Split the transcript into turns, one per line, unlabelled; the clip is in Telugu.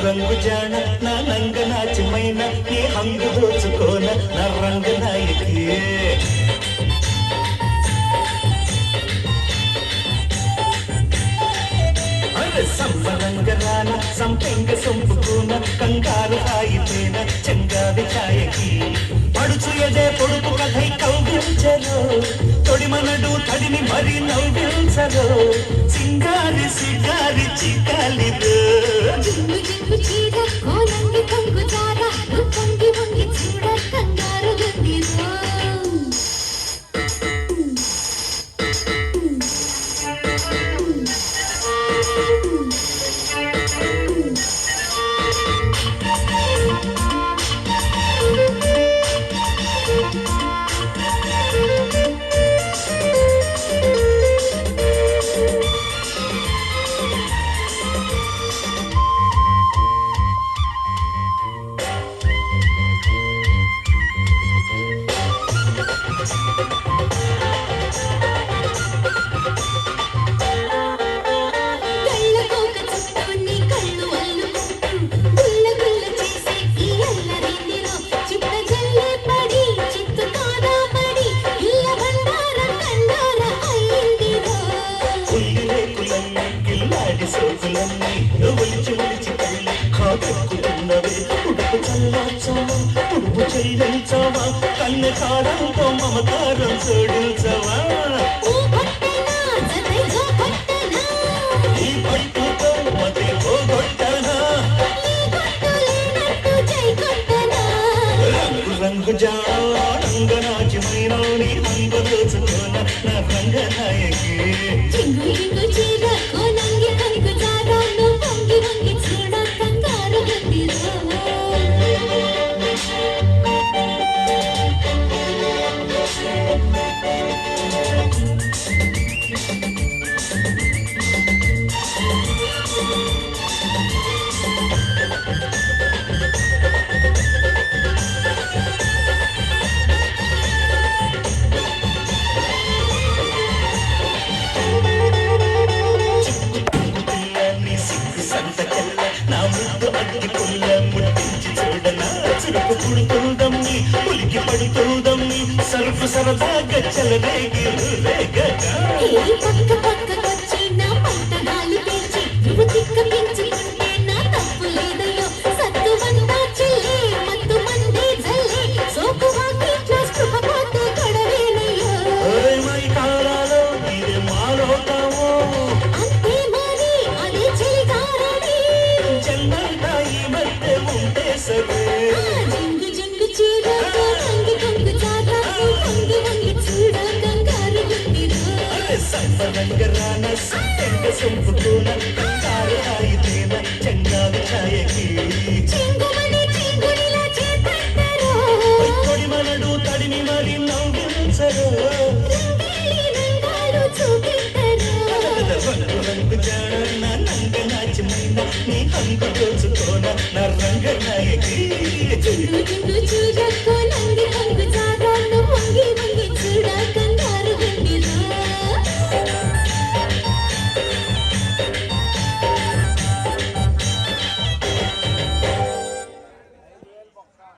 రంగు జాణ నా నంగ నాచమైన నీ హంగు దోచుకోన నా రంగ నాయకి సంబరంగరాన సంపెంగ సొంపుకోన కంగారు ఆగిపోయిన చెంగాది ఛాయకి పడుచు ఎదే పొడుపు కథై కౌగించరు తొడిమనడు తడిని మరి నవ్వించరు సింగారి సిగారి చికాలిరు కన్ను కాడంతో మమకారం చూడించవా ఈ పట్టుతో మతి పోగొట్టనా రంగు రంగు జాడంగ నాచిమైన నీ రంగు దోచుకోన నా రంగ నాయకి ఉలికి పడుతుందమ్మి సరుకు సరదాగా చెలరేగిరు రేగగా
పక్క పక్కకొచ్చి నా పంటగాలి తెచ్చి నువ్వు తిక్క పెంచుకుంటే నా తప్పు లేదయ్యో సత్తువంతా చెల్లే మత్తు మందే జల్లే సోకు వాకిట్లో స్పృహపోతే గొడవేనయ్యో
మై కాలాలో ఇదే మాలోటావో
అంతే మరి అదే చెలిగారని
జన్మంతా ఈ మధ్య ఉంటే సరే సంబరంగరాన సంపెంగ సొంపుకోన కంగారు ఆగితేన చెంగావి ఛాయకి తొడిమనడు తడిని మరి నవ్వించరు రంగు జాడ నా నంగ నాచమైన నీ హంగు